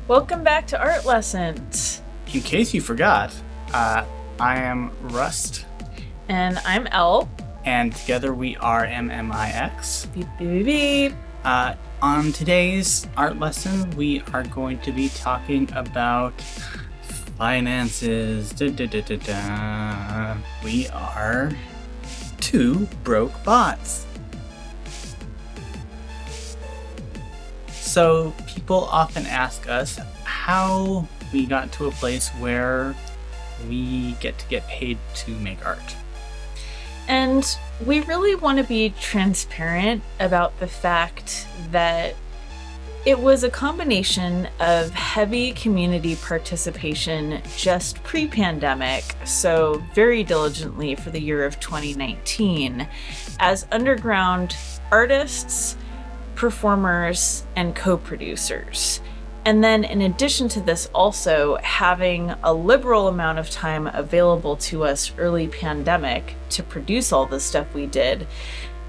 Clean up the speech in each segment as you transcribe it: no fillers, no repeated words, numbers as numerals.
Welcome back to Art Lessons. In case you forgot, I am Rust. And I'm Elle. And together we are MMIX. Beep, beep, beep. On today's art lesson, we are going to be talking about finances. We are two broke bots. So people often ask us how we got to a place where we get paid to make art. And we really want to be transparent about the fact that it was a combination of heavy community participation just pre-pandemic, so very diligently for the year of 2019, as underground artists, performers, and co-producers. And then in addition to this, also having a liberal amount of time available to us early pandemic to produce all the stuff we did,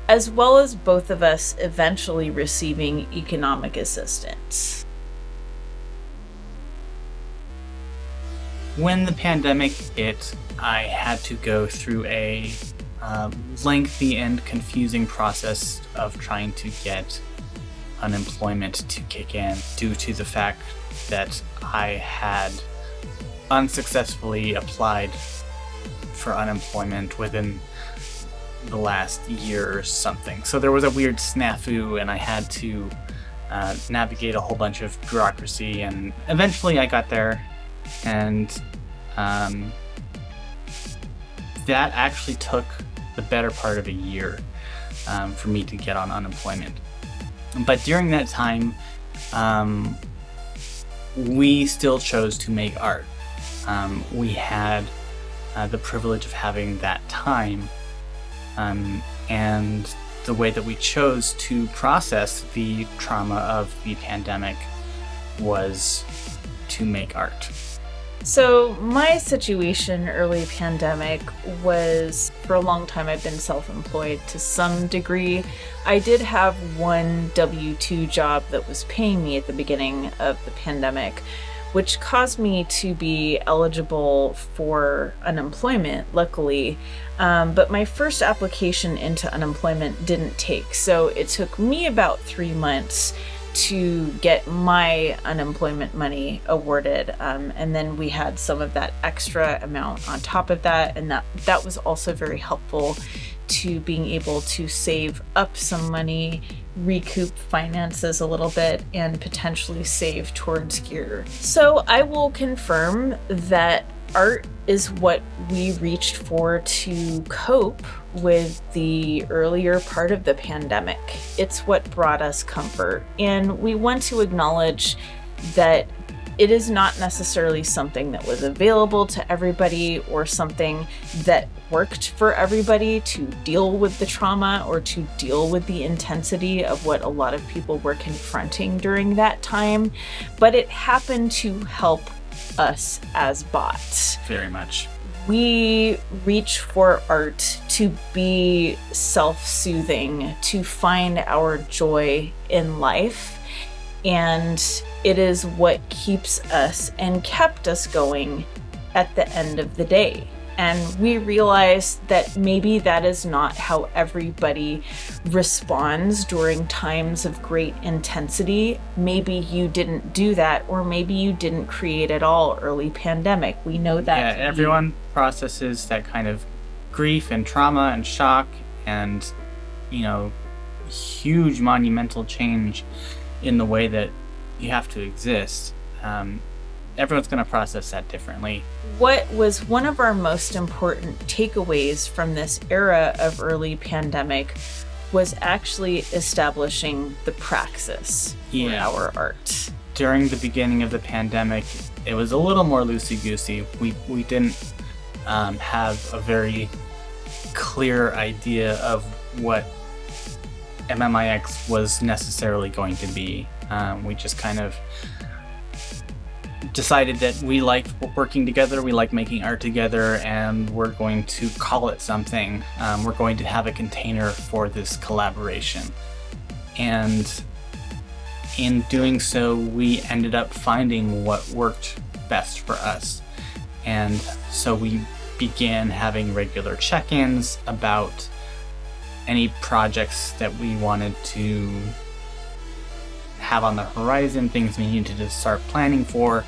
as well as both of us eventually receiving economic assistance. When the pandemic hit, I had to go through a lengthy and confusing process of trying to get unemployment to kick in due to the fact that I had unsuccessfully applied for unemployment within the last year or something. So there was a weird snafu and I had to navigate a whole bunch of bureaucracy, and eventually I got there, and that actually took the better part of a year for me to get on unemployment. But during that time, we still chose to make art. We had the privilege of having that time, and the way that we chose to process the trauma of the pandemic was to make art. So my situation early pandemic was, for a long time I've been self-employed to some degree. I did have one W-2 job that was paying me at the beginning of the pandemic, which caused me to be eligible for unemployment, luckily. But my first application into unemployment didn't take. So it took me about 3 months to get my unemployment money awarded, and then we had some of that extra amount on top of that, and that was also very helpful to being able to save up some money, recoup finances a little bit, and potentially save towards gear. So I will confirm that art is what we reached for to cope with the earlier part of the pandemic. It's what brought us comfort. And we want to acknowledge that it is not necessarily something that was available to everybody or something that worked for everybody to deal with the trauma or to deal with the intensity of what a lot of people were confronting during that time. But it happened to help us as bots. Very much. We reach for art to be self-soothing, to find our joy in life, and it is what keeps us and kept us going at the end of the day. And we realize that maybe that is not how everybody responds during times of great intensity. Maybe you didn't do that, or maybe you didn't create at all early pandemic. We know that. Yeah, everyone processes that kind of grief and trauma and shock and, huge monumental change in the way that you have to exist. Everyone's going to process that differently. What was one of our most important takeaways from this era of early pandemic was actually establishing the praxis for our art. During the beginning of the pandemic, it was a little more loosey-goosey. We didn't have a very clear idea of what MMIX was necessarily going to be. We just kind of decided that we liked working together, we like making art together, and we're going to call it something. We're going to have a container for this collaboration. And in doing so, we ended up finding what worked best for us. And so we began having regular check-ins about any projects that we wanted to have on the horizon, things we needed to start planning for,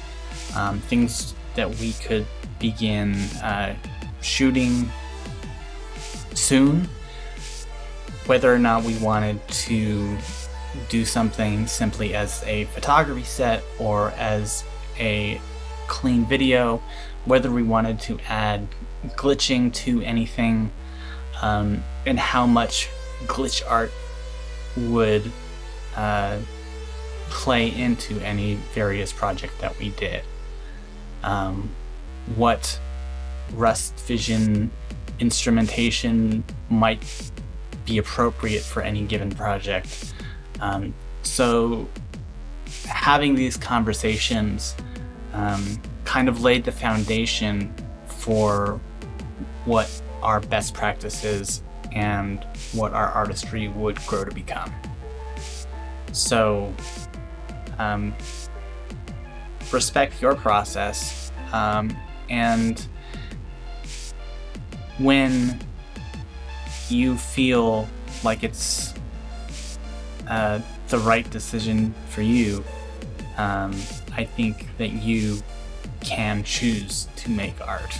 things that we could begin shooting soon, whether or not we wanted to do something simply as a photography set or as a clean video, whether we wanted to add glitching to anything, and how much glitch art would play into any various project that we did. What Rust Vision instrumentation might be appropriate for any given project. So having these conversations kind of laid the foundation for what our best practices and what our artistry would grow to become. So respect your process, and when you feel like it's the right decision for you, I think that you can choose to make art.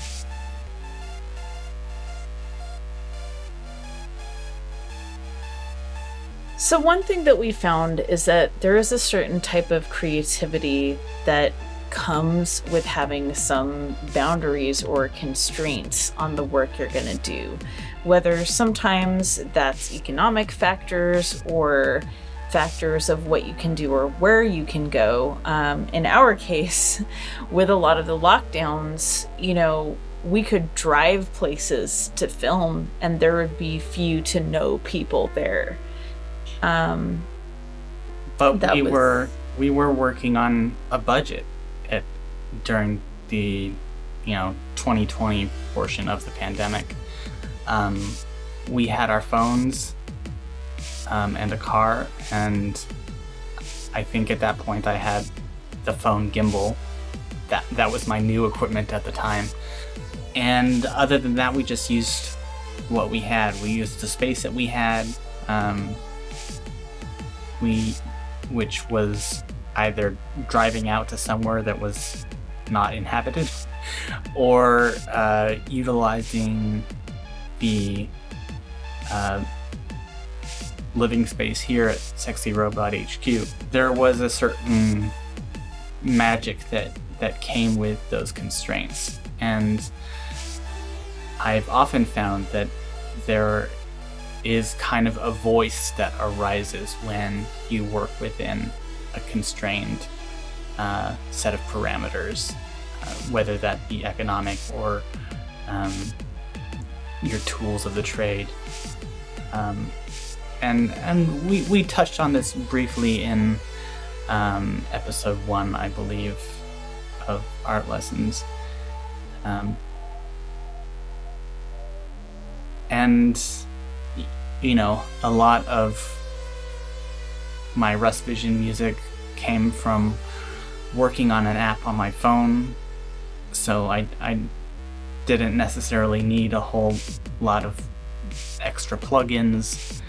So one thing that we found is that there is a certain type of creativity that comes with having some boundaries or constraints on the work you're going to do. Whether sometimes that's economic factors or factors of what you can do or where you can go. In our case, with a lot of the lockdowns, we could drive places to film and there would be few to no people there. But we were working on a budget during the 2020 portion of the pandemic. We had our phones and a car, and I think at that point I had the phone gimbal. That was my new equipment at the time. And other than that, we just used what we had. We used the space that we had. Which was either driving out to somewhere that was not inhabited, or utilizing the living space here at Sexy Robot HQ. There was a certain magic that came with those constraints, and I've often found that there is kind of a voice that arises when you work within a constrained set of parameters, whether that be economic or your tools of the trade. And we touched on this briefly in episode 1, I believe, of Art Lessons. And a lot of my Rust Vision music came from working on an app on my phone, so I didn't necessarily need a whole lot of extra plugins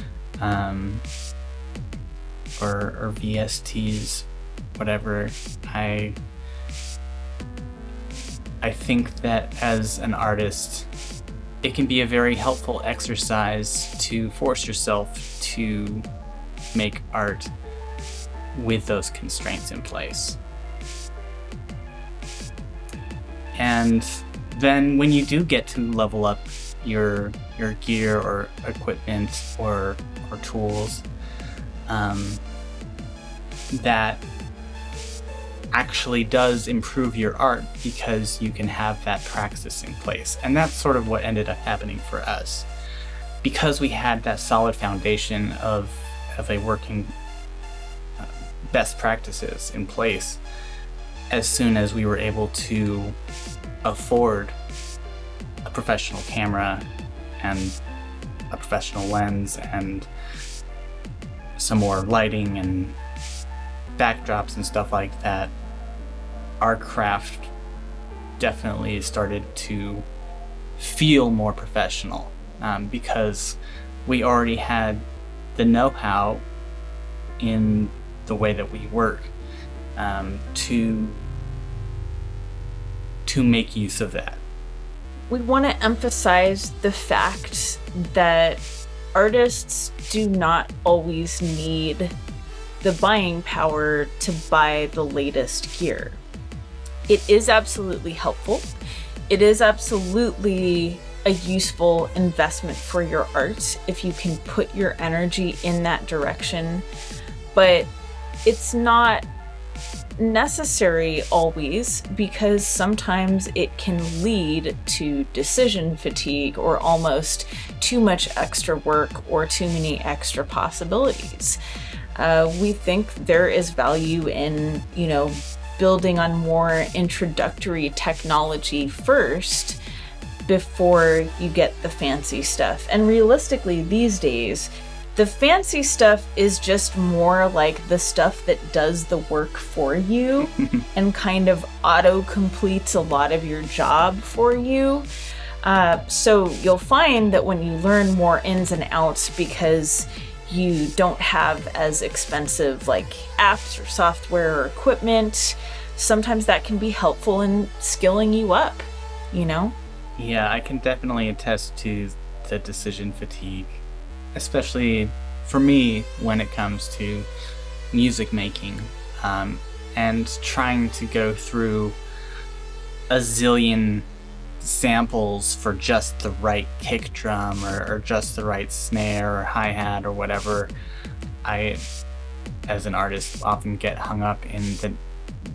or VSTs, whatever. I think that as an artist, it can be a very helpful exercise to force yourself to make art with those constraints in place. And then when you do get to level up your gear or equipment or tools, that actually does improve your art because you can have that practice in place. And that's sort of what ended up happening for us. Because we had that solid foundation of a working best practices in place, as soon as we were able to afford a professional camera and a professional lens and some more lighting and backdrops and stuff like that, our craft definitely started to feel more professional, because we already had the know-how in the way that we work, to make use of that. We want to emphasize the fact that artists do not always need the buying power to buy the latest gear. It is absolutely helpful. It is absolutely a useful investment for your art if you can put your energy in that direction, but it's not necessary always, because sometimes it can lead to decision fatigue or almost too much extra work or too many extra possibilities. We think there is value in, building on more introductory technology first before you get the fancy stuff. And realistically, these days, the fancy stuff is just more like the stuff that does the work for you and kind of auto-completes a lot of your job for you. So you'll find that when you learn more ins and outs, because you don't have as expensive like apps or software or equipment, sometimes that can be helpful in skilling you up, Yeah, I can definitely attest to the decision fatigue, especially for me when it comes to music making, and trying to go through a zillion samples for just the right kick drum or just the right snare or hi-hat or whatever. I, as an artist, often get hung up in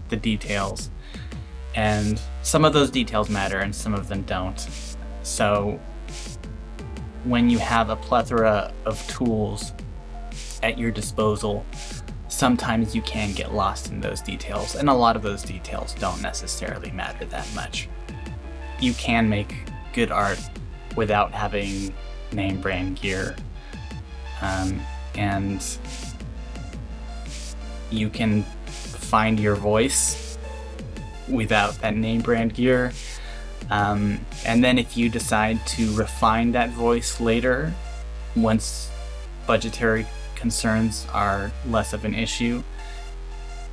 the details, and some of those details matter and some of them don't. So when you have a plethora of tools at your disposal, sometimes you can get lost in those details, and a lot of those details don't necessarily matter that much. You can make good art without having name brand gear, and you can find your voice without that name brand gear. And then if you decide to refine that voice later, once budgetary concerns are less of an issue,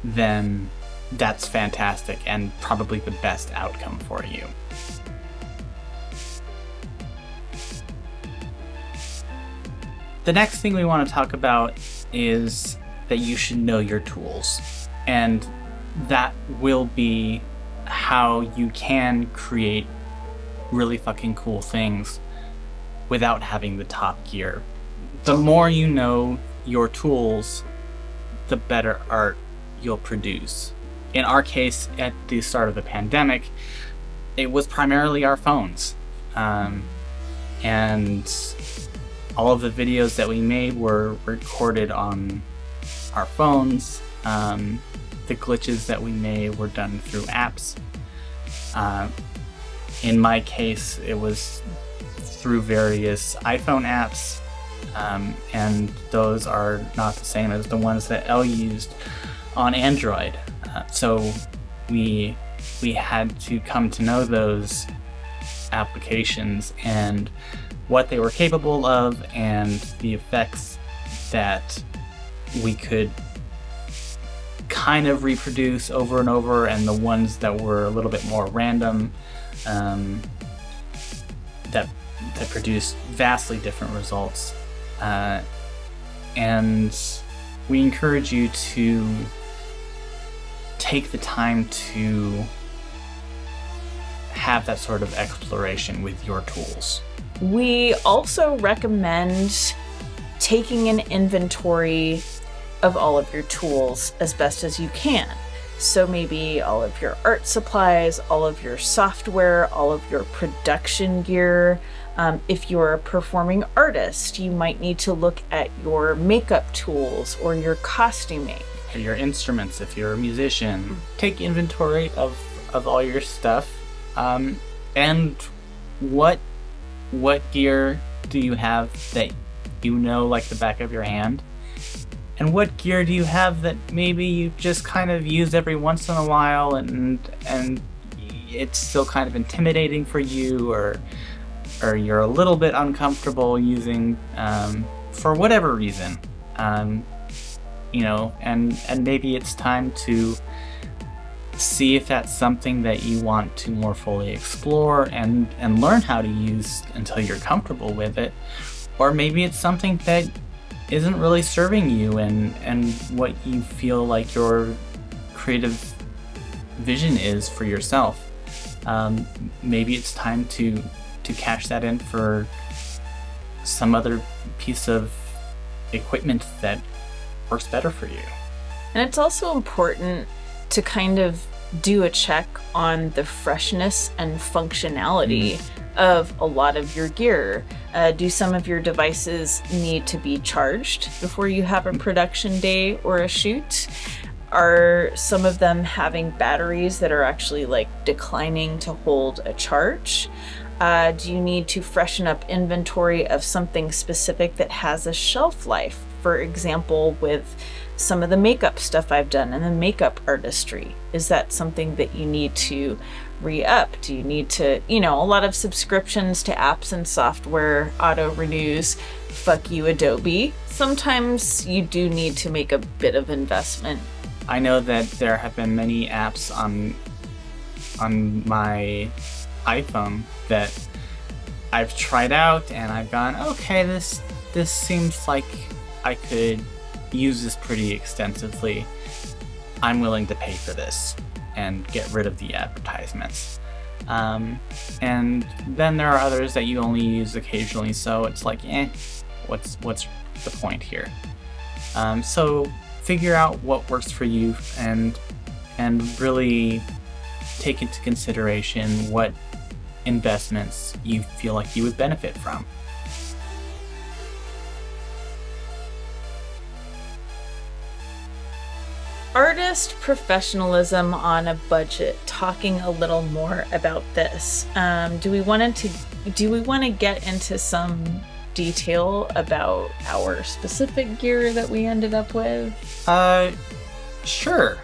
then that's fantastic and probably the best outcome for you. The next thing we want to talk about is that you should know your tools, and that will be how you can create really fucking cool things without having the top gear. The more you know your tools, the better art you'll produce. In our case, at the start of the pandemic, it was primarily our phones. And all of the videos that we made were recorded on our phones. The glitches that we made were done through apps. In my case, it was through various iPhone apps, and those are not the same as the ones that Elle used on Android. So we had to come to know those applications and what they were capable of and the effects that we could kind of reproduce over and over, and the ones that were a little bit more random, that produced vastly different results. And we encourage you to take the time to have that sort of exploration with your tools. We also recommend taking an inventory of all of your tools as best as you can. So maybe all of your art supplies, all of your software, all of your production gear. If you're a performing artist, you might need to look at your makeup tools or your costuming. your instruments if you're a musician. Take inventory of all your stuff, and what gear do you have that you know like the back of your hand, and what gear do you have that maybe you just kind of use every once in a while and it's still kind of intimidating for you, or you're a little bit uncomfortable using for whatever reason, and maybe it's time to see if that's something that you want to more fully explore and learn how to use until you're comfortable with it, or maybe it's something that isn't really serving you and what you feel like your creative vision is for yourself. Maybe it's time to cash that in for some other piece of equipment that works better for you. And it's also important to kind of do a check on the freshness and functionality of a lot of your gear. Do some of your devices need to be charged before you have a production day or a shoot? Are some of them having batteries that are actually like declining to hold a charge? Do you need to freshen up inventory of something specific that has a shelf life? For example, with some of the makeup stuff I've done and the makeup artistry, is that something that you need to re-up? Do you need to, a lot of subscriptions to apps and software auto renews? Fuck you, Adobe. Sometimes you do need to make a bit of investment. I know that there have been many apps on my iPhone that I've tried out and I've gone, okay, this seems like I could use this pretty extensively. I'm willing to pay for this and get rid of the advertisements. And then there are others that you only use occasionally, so it's like, what's the point here? So figure out what works for you and really take into consideration what investments you feel like you would benefit from. Artist professionalism on a budget. Talking a little more about this. Do we want to get into some detail about our specific gear that we ended up with? Sure.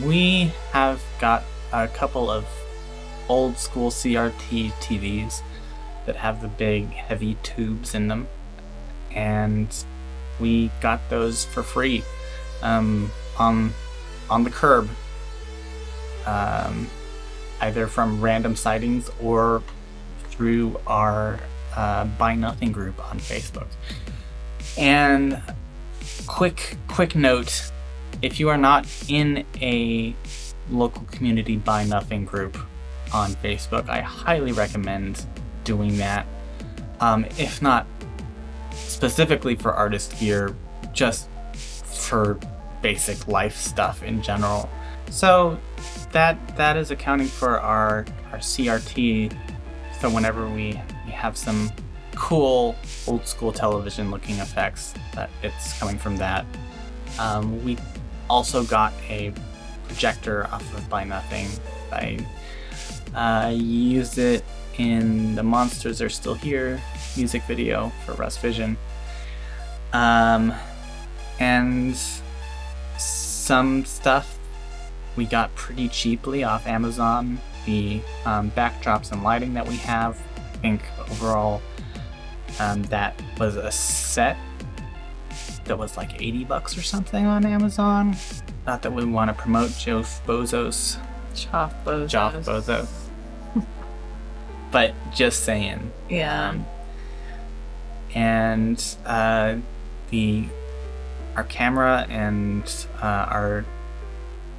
We have got a couple of old school CRT TVs that have the big heavy tubes in them, and we got those for free on the curb, either from random sightings or through our Buy Nothing group on Facebook. And quick note, if you are not in a local community Buy Nothing group on Facebook, I highly recommend doing that. If not specifically for artist gear, just for basic life stuff in general. So that is accounting for our CRT. So whenever we have some cool old school television looking effects, that it's coming from that. We also got a projector off of Buy Nothing. I used it in the Monsters Are Still Here music video for Russ Vision. And some stuff we got pretty cheaply off Amazon. The backdrops and lighting that we have, I think overall that was a set that was like $80 or something on Amazon. Not that we want to promote Joff Bezos. But just saying. Yeah. And our camera and our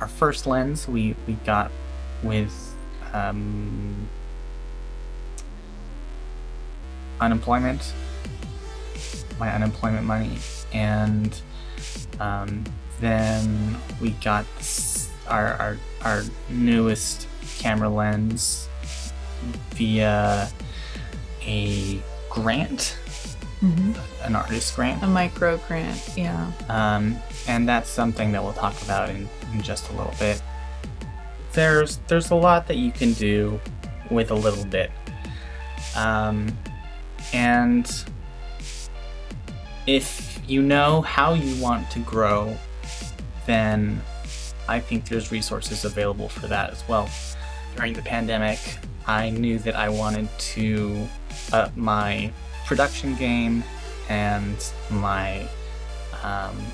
first lens we got with my unemployment money, and then we got our newest camera lens via a grant an artist grant. A micro grant, yeah. And that's something that we'll talk about in just a little bit. There's a lot that you can do with a little bit. And if you know how you want to grow, then I think there's resources available for that as well. During the pandemic, I knew that I wanted to up my production game and my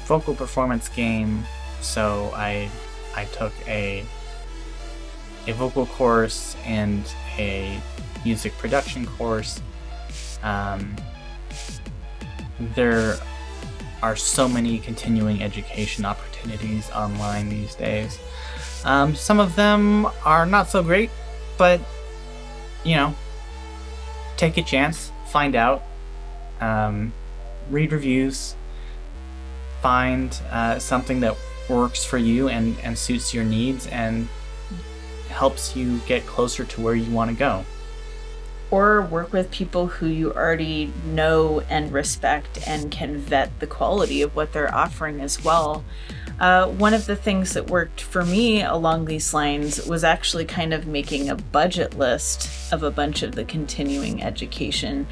vocal performance game, so I took a vocal course and a music production course. There are so many continuing education opportunities online these days. Some of them are not so great, but take a chance, find out, read reviews, find something that works for you and suits your needs and helps you get closer to where you want to go. Or work with people who you already know and respect and can vet the quality of what they're offering as well. One of the things that worked for me along these lines was actually kind of making a budget list of a bunch of the continuing education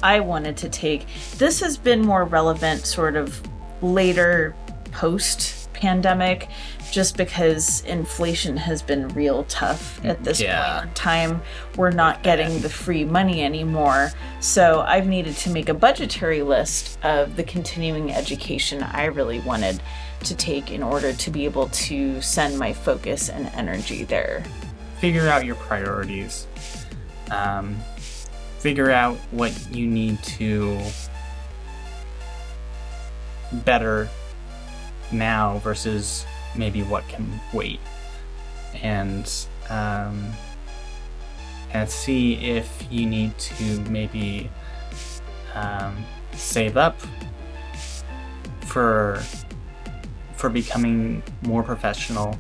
I wanted to take. This has been more relevant sort of later post-pandemic, just because inflation has been real tough at this point in time. We're not getting the free money anymore. So I've needed to make a budgetary list of the continuing education I really wanted to take in order to be able to send my focus and energy there. Figure out your priorities. Figure out what you need to better now versus maybe what can wait, and see if you need to maybe save up for becoming more professional,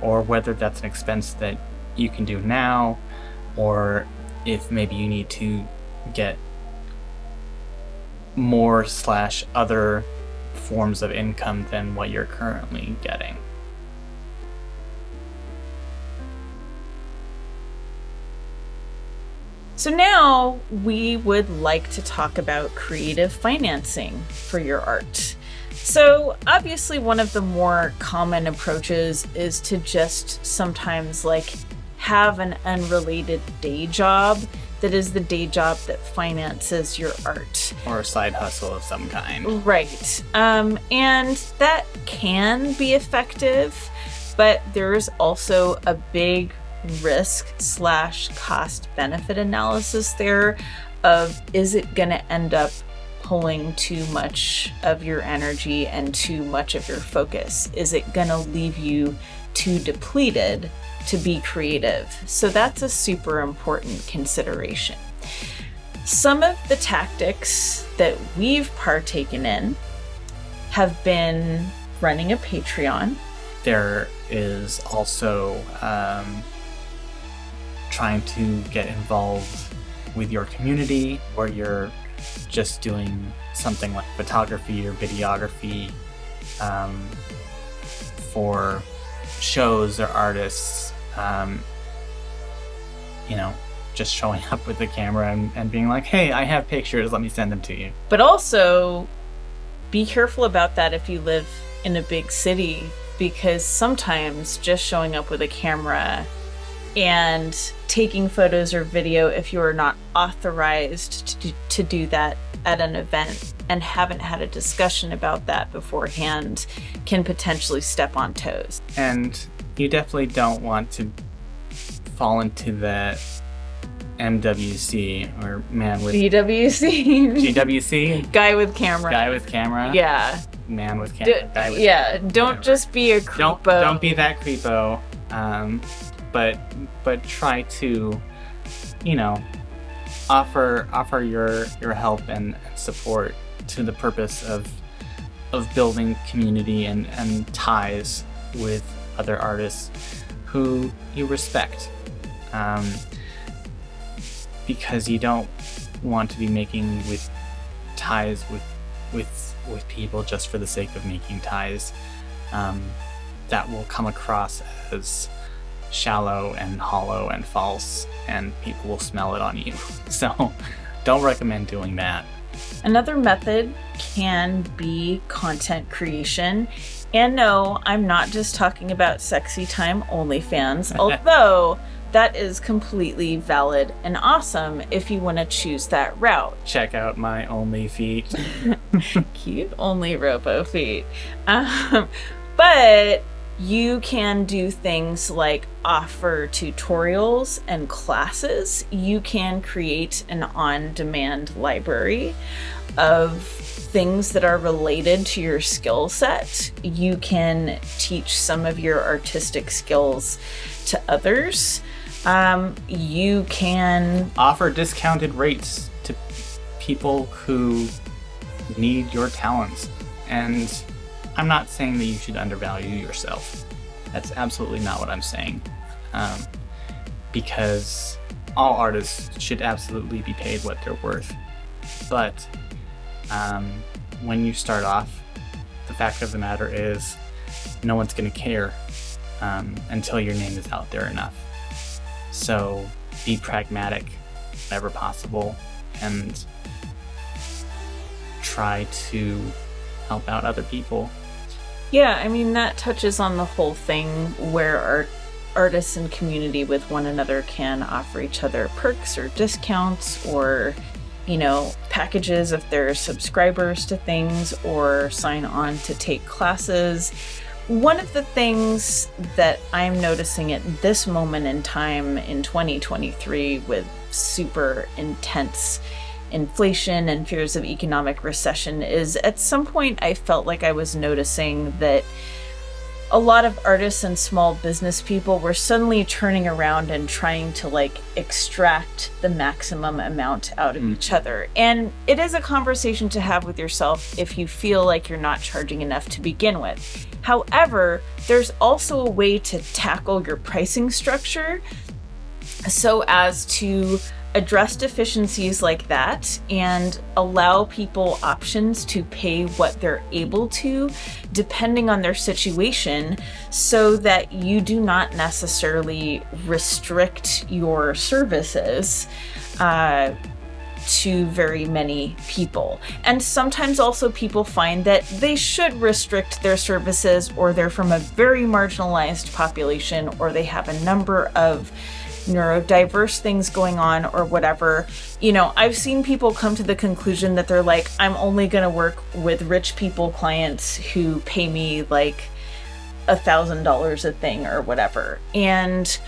or whether that's an expense that you can do now, or if maybe you need to get more / other forms of income than what you're currently getting. So now we would like to talk about creative financing for your art. So obviously one of the more common approaches is to just sometimes have an unrelated day job that is the day job that finances your art. Or a side hustle of some kind. Right. And that can be effective, but there's also a big risk / cost benefit analysis there of, is it going to end up pulling too much of your energy and too much of your focus? Is it going to leave you too depleted to be creative? So that's a super important consideration. Some of the tactics that we've partaken in have been running a Patreon. There is also trying to get involved with your community, where you're just doing something like photography or videography for shows or artists. Just showing up with the camera and being like, hey, I have pictures, let me send them to you. But also be careful about that if you live in a big city, because sometimes just showing up with a camera and taking photos or video, if you are not authorized to do that at an event and haven't had a discussion about that beforehand, can potentially step on toes. And you definitely don't want to fall into the MWC, or man with GWC. GWC. Guy with camera. Guy with camera. Yeah. Man with camera. Guy with camera. Don't whatever. Just be a creepo. Don't be that creepo. But try to, offer your help and support to the purpose of building community and ties with other artists who you respect, because you don't want to be making with ties with people just for the sake of making ties. That will come across as shallow and hollow and false, and people will smell it on you. So don't recommend doing that. Another method can be content creation. And no, I'm not just talking about sexy time OnlyFans, although that is completely valid and awesome if you want to choose that route. Check out my Only feet. Cute Only Robo feet. But you can do things like offer tutorials and classes. You can create an on-demand library of things that are related to your skill set. You can teach some of your artistic skills to others. You can offer discounted rates to people who need your talents. And I'm not saying that you should undervalue yourself. That's absolutely not what I'm saying. Because all artists should absolutely be paid what they're worth. But when you start off, the fact of the matter is no one's going to care until your name is out there enough. So be pragmatic whenever possible and try to help out other people. Yeah, I mean, that touches on the whole thing where artists in community with one another can offer each other perks or discounts or, you know, packages if they're subscribers to things or sign on to take classes. One of the things that I'm noticing at this moment in time in 2023 with super intense inflation and fears of economic recession is at some point I felt like I was noticing that a lot of artists and small business people were suddenly turning around and trying to like extract the maximum amount out of each other. And it is a conversation to have with yourself if you feel like you're not charging enough to begin with. However, there's also a way to tackle your pricing structure so as to address deficiencies like that and allow people options to pay what they're able to depending on their situation so that you do not necessarily restrict your services to very many people. And sometimes also people find that they should restrict their services or they're from a very marginalized population or they have a number of neurodiverse things going on or whatever. You know, I've seen people come to the conclusion that they're like, I'm only going to work with rich people clients who pay me like $1,000 a thing or whatever. And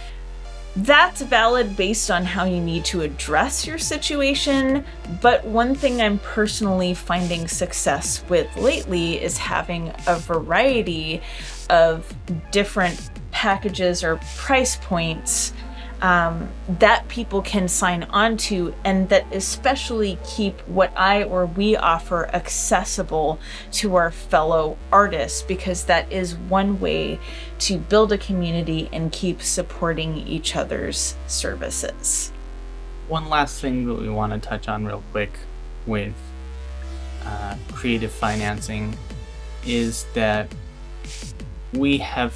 that's valid based on how you need to address your situation. But one thing I'm personally finding success with lately is having a variety of different packages or price points that people can sign on to and that especially keep what I or we offer accessible to our fellow artists, because that is one way to build a community and keep supporting each other's services. One last thing that we want to touch on real quick with creative financing is that we have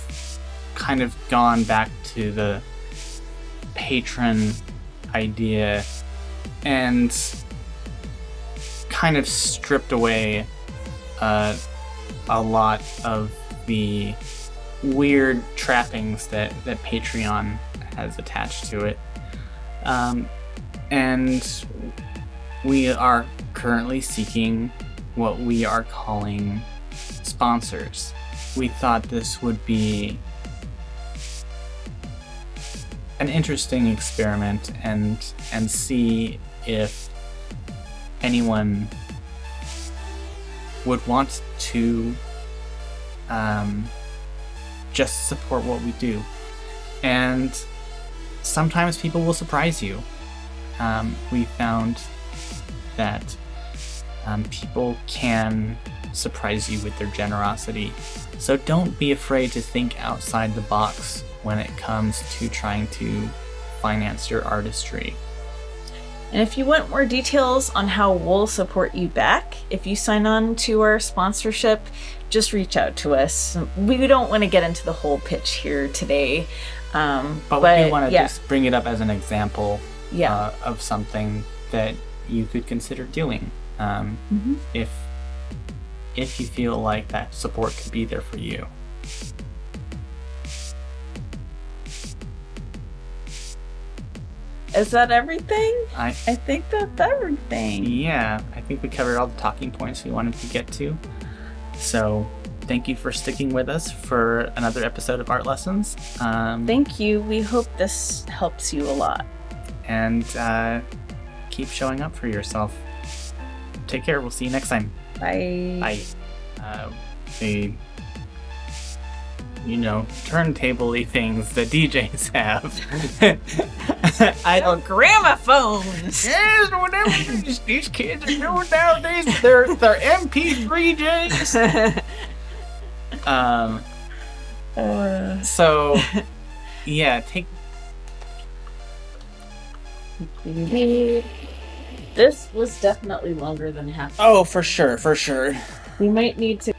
kind of gone back to the patron idea and kind of stripped away a lot of the weird trappings that Patreon has attached to it. And we are currently seeking what we are calling sponsors. We thought this would be an interesting experiment and see if anyone would want to just support what we do. And sometimes people will surprise you. We found that people can surprise you with their generosity. So don't be afraid to think outside the box when it comes to trying to finance your artistry. And if you want more details on how we'll support you back, if you sign on to our sponsorship, just reach out to us. We don't want to get into the whole pitch here today. But we do want to just bring it up as an example of something that you could consider doing if you feel like that support could be there for you. Is that everything? I think that's everything. Yeah, I think we covered all the talking points we wanted to get to. So thank you for sticking with us for another episode of Art Lessons. Thank you. We hope this helps you a lot. And keep showing up for yourself. Take care. We'll see you next time. Bye. Bye. The turntable-y things that DJs have. I don't. Gramophones. Yes, whatever these kids are doing nowadays. They're MP3Js. So, yeah, take. This was definitely longer than half. Oh, for sure. We might need to